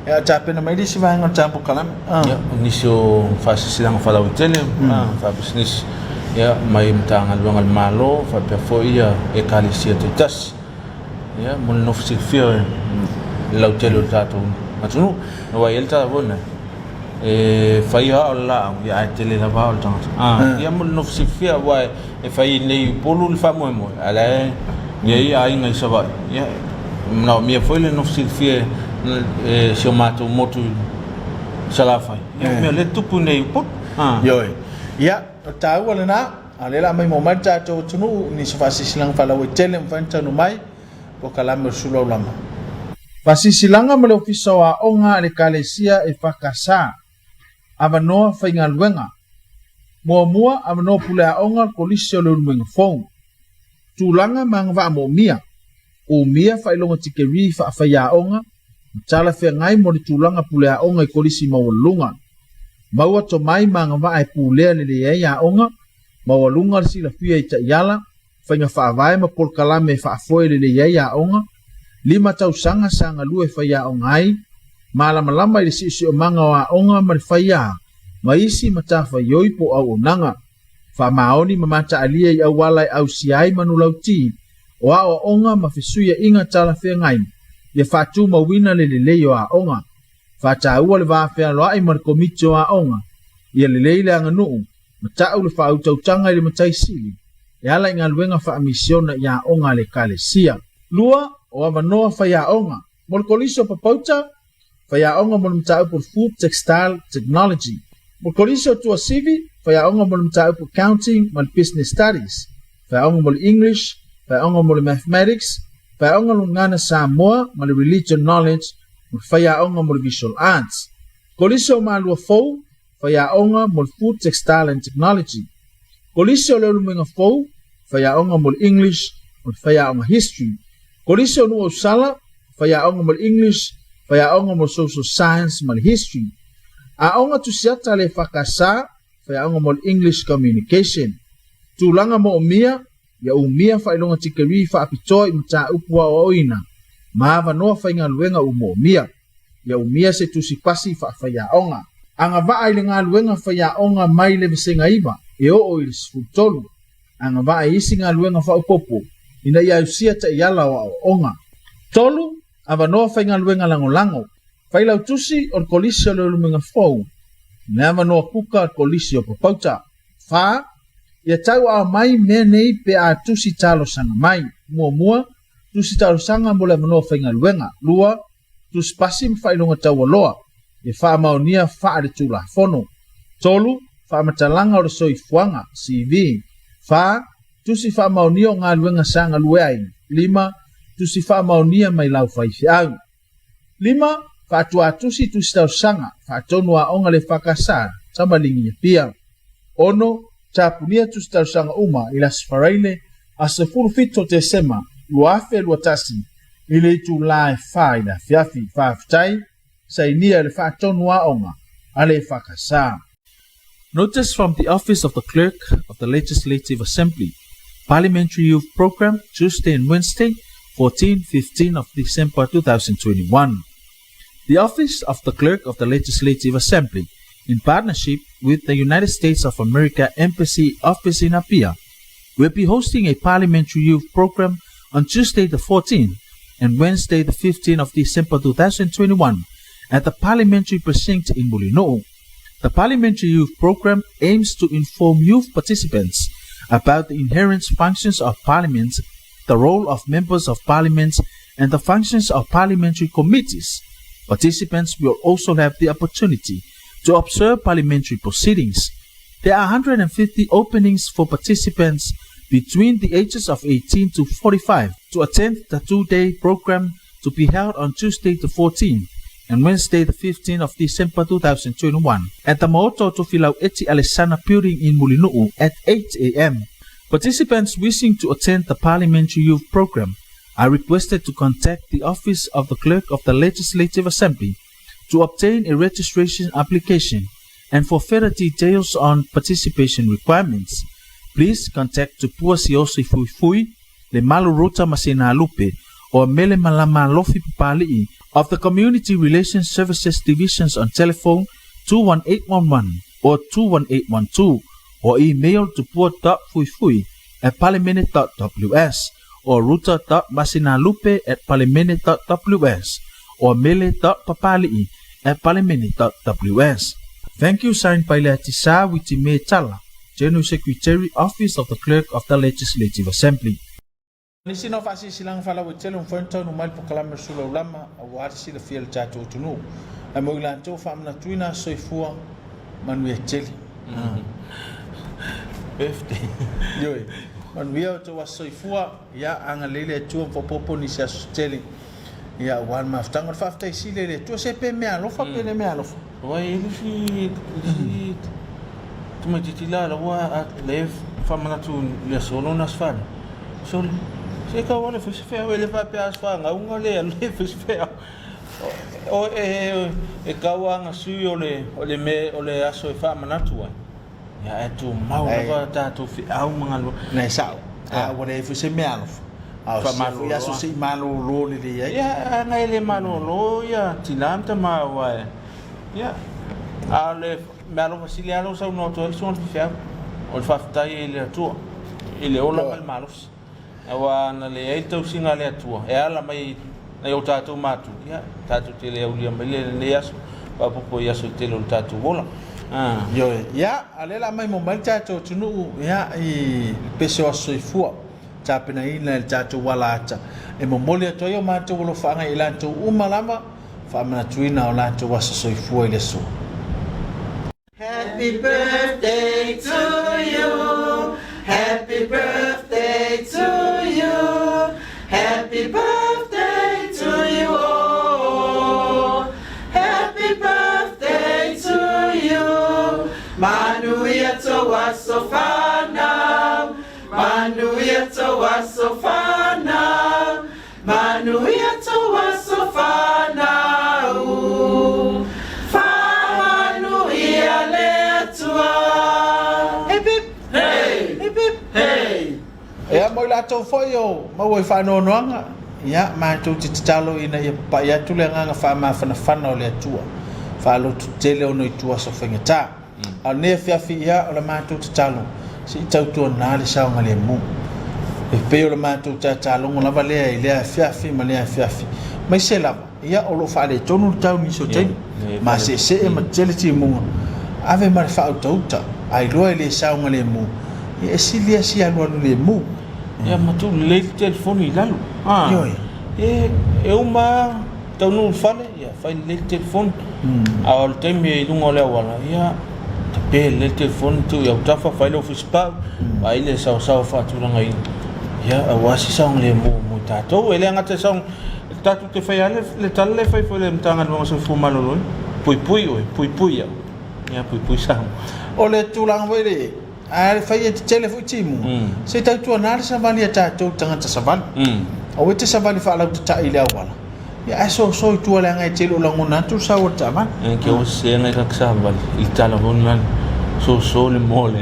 Ya tape na mai si vai ngon tampo kalam. Ya ni so fa silang fa law tele fa business ya mai mtangal bangal malo fa pe fo ia e kalisia te tas. Ya mun no fi fia law tele tato. Atunu no wa yelta bona. Fa ia alla ya tele la ba tanga. Ya mun no fi fia wa e fa nei polul fa mo mo ala ya ai ngai sa vai. Ya no mi foi le no fi fia se mato motu salafai me le tupu nei pot Yoi. Ya, tahu wala na alela mai mo mata to tunu ni sifasi silang fala we tele mfanta no mai po kalame sulo lama. Pasi silanga mo le ofisa wa onga le kalesia e fakasa. Avanoa fainga luenga. Mua avanoa pula onga kolisio le luenga fong. Tulanga mangva mo mia. O mia failonga tikeri fa faya onga. Tala fe ngai mo le tulanga pula onga e kolisi mawalunga. Maua to mai mangva ai pulea le ya onga. Mawalunga si la fia ita yala. Fainga fa avai ma pol kalame fa afoe le ya onga. 5 tau sanga lue faya ongai. Malama i si o manga wa onga ma faya. Maisi mata fa yoi po au onanga. Fa maoni mamata alia i awala i au siai manulau ti. O a onga ma fisuia inga tala fe ngai. Ye fatu mawina le yo a onga. Fa taua le va fe loa i mar komito a onga. Ye le le anga nuu. Mata u le fa au tanga le matai sili. Yala inga luenga fa misiona ya onga le kalesia. Lua o avanoa faya onga. Mol koliso papauta. Faya onga mol mta por food textile technology. Mol koliso tua civi. Faya onga mol mta por accounting mal business studies. Faya onga mol English. Faya onga mol mathematics. Faya onga lungana Samoa mal religion knowledge. Faya onga mol visual arts. Koliso malua fou. Faya onga mol food textile and technology. Koliso le lumenga fou. Faya onga mol English. Faya onga history. Koliso nuo sala. Faya onga mol English. Faya onga mol social science mal history. A onga tu siata le fakasa. Faya onga mol English communication. Tulanga mo umia. Ya umia fa ilonga tikeri fa apitoi mta upua o oina. Maava noa fa inga luenga umo umia. Ya umia se tu sipasi fa faya onga. Anga va ilinga luenga faya onga mai le visenga iba. Eo o ilis futolu. Anga va isi nga luenga fa upopo. Ina ya usia ta yala wa onga. Tolu. Ava noa whainga luenga lango. Whailau tusi o kolisi o le lumenga fau. Nea ava noa puka o kolisi o papauta. Wha, ia tau a mai mea nei pe a tusi talo sanga mai. Mua, tusi talo sanga mo le ava noa whainga luenga. Lua, tusi pasim whailonga tau aloa. E wha maonia wha le tula fono. Tolu, wha matalanga o le soi fuanga, CV. Wha, tusi wha maonia o ngā luenga sanga lueai. 5, tusi fa maonia mai lau fai fiau. 5, fa tua tusi tau sanga, fa tonu a onga le fakasa, tamalingi pia. 6, tapunia tusi tau sanga uma, ila sfaraile, a se furu fito te sema, luafe luatasi, ile itu lae fa ila fiafi, fa aftai, sa inia le fa tonu a onga, ale fakasa. Notice from the Office of the Clerk of the Legislative Assembly, Parliamentary Youth Program, Tuesday and Wednesday, 14-15 of December 2021. The Office of the Clerk of the Legislative Assembly, in partnership with the United States of America Embassy Office in Apia, will be hosting a Parliamentary Youth Program on Tuesday the 14th and Wednesday the 15th of December 2021 at the Parliamentary Precinct in Mulino. The Parliamentary Youth Program aims to inform youth participants about the inherent functions of Parliament, the role of members of Parliament, and the functions of parliamentary committees. Participants will also have the opportunity to observe parliamentary proceedings. There are 150 openings for participants between the ages of 18 to 45 to attend the 2-day program to be held on Tuesday the 14th and Wednesday the 15th of December 2021 at the Maoto Tofilau Eti Alessana building in Mulinu at 8 a.m. Participants wishing to attend the Parliamentary Youth Program are requested to contact the Office of the Clerk of the Legislative Assembly to obtain a registration application, and for further details on participation requirements, please contact Tupua Siosi Fui Le Malu Ruta Masina Lupe o mele malama lofi papali'i of the Community Relations Services Divisions on telephone 21811 or 21812 or email to port.fuifui@palemene.ws or ruta.masinalupe@palemene.ws or mele.papali'i@palemene.ws. Thank you, signed by Leatisa Witime Tala, General Secretary, Office of the Clerk of the Legislative Assembly. Nisi no fasi silang fala wetele mfonto no mal proclamar sula ulama awar sila fiel chato tunu. Amo ilanto famna tuina soifua manu yetele. Birthday. Yoi. Manu ya to soifua ya angalele tu popo ni sia steli. Ya wan maftang fafta isile tu sepe me alo fa pene me alo. Wai si tu me titila la wa at lev famna tu le solo nas fan. Sol se ka wala fes fe ele fa pe as fa nga unga le fes fe o e ka wa nga su ole me ole aso fa manatua ya tu mau la ta tu fi au mangalo na sao a wala fes me alo fa malu ya so si malu lo le ya na ele malu lo ya tilam ta ma wa ya ale malo fasiliano sa no to el son fe o fa ta ele tu ele ola mal malos awa na le ai tau singa le atua e ala mai na yo tatu matu ya tatu te le ulia mai le yaso pa popo yaso te lo tatu bola yo ya ale la mai mo mal tatu tunu ya I peso soifua tapena ina el tatu wala ata e mo mole to yo matu lo fanga ilanto umalama fa mana tuina ola to was soifua ile so. Happy birthday to you. Happy birthday to you. Happy birthday to you. Oh. Happy birthday to you. Manuia wasofana. Manuia wasofana. Manuia wasofana. Manuia letua. Ya mo la to foyo ma wo fa no noanga ya ma to titalo ina pa ya tulenga fa ma fa le tua fa lo tele ono tua so fengeta al ne fi ya la ma to titalo si tau to na le sa ngale mu e pe lo ma to titalo ngala vale ile fi ma le fi mai se la ya o lo fa le tonu tau mi so te ma se e ma tele ti mu ave ma fa auto ai lo ile sa ngale mu e silia si alo le mu ya matu le telefoni lalu e uma tau no fale ya fa le telefon al time lungo le wala ya te le telefon tu ya tafa fa le office pa ai le sa fa tu nga in ya awasi sa le mu tato ele ngata sa tatu te fa le talle fa le mtanga no so fu malolo pui ya pui sa ole tu lang vele ai fai te telefon timu se tau tu na sa vani ta tu tanga ta savan o te savan fa la ta ile wala ya so tu la ngai telo la ngona tu sa o ta man ke o se ngai ka sa van il tala bon man so le mole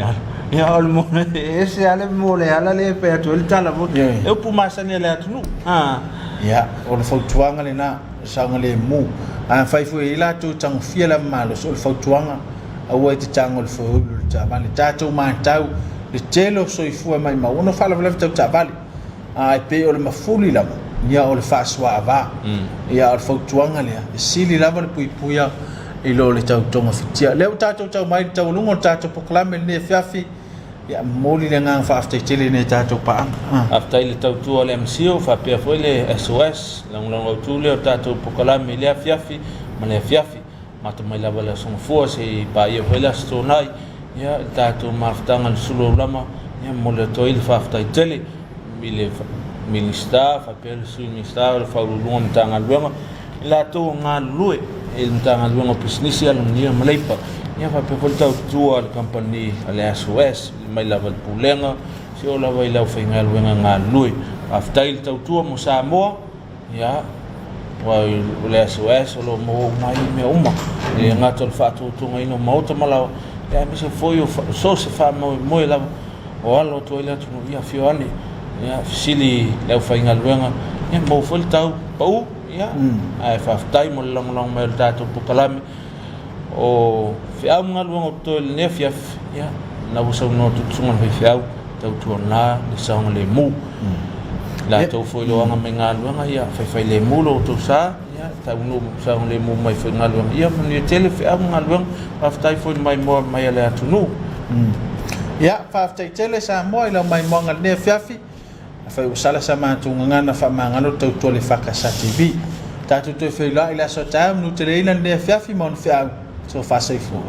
ya al mole ese ale mole ala le pe tu il tala bon e pu masa ne le atu ya o le fautuanga le na sa ngale mu a fai fu ila tu tang fiela malo so le fautuanga awa te tango le fulu ta vale tato ma tau le telo so ifu mai ma uno fala vale ta vale ai pe o le mafuli la ya o le faswa va ya o fautuanga le sili la vale pui ya e lo le tau tonga fitia le tato tau mai tau lungo tato proclame ne fiafi ya moli le ngang fa after tele ne tato pa after le tau tu le msio fa pe foi le SOS long tu le tato proclame le fiafi ma le fiafi mata mai lava la song force pa ia vela stonai ya tato maftanga sulo lama ya mole toil fafta tele mile minister fa pel su minister fa lu tanga luanga la to nga lue el tanga luanga business ya ni malaipa ya fa pe volta tu al company al SOS mai lava pulenga si o lava ila fa nga luanga nga lue afta il tau tu mo Samoa ya wa le SOS lo mo mai me uma e ngato fa tu ngai no mo to mala ya me se foi so se fa mo la o alo to ile tu ia fioni ya sili le fa inga luenga ya mo fol tau pau ya ai fa tai mo long me ta tu pukalami o fiau ngal to le fiaf ya na usa no tu sungan fiau tau tu na ni sang le mu la tau foi lo nga mengal nga ya fai le mu lo tu sa ya tau no sang le mu mai foi ngal ya ni tele fiau ngal aftai foi mai mo mai le tu no ya fa aftai tele sa mo ilo mai mo ngal ne fiafi fai usala sama tu ngana fa mangalo tau tu le fakasa TV ta tu fai la ila so tam nu tele ina ne fiafi mon fiau so fa sai fo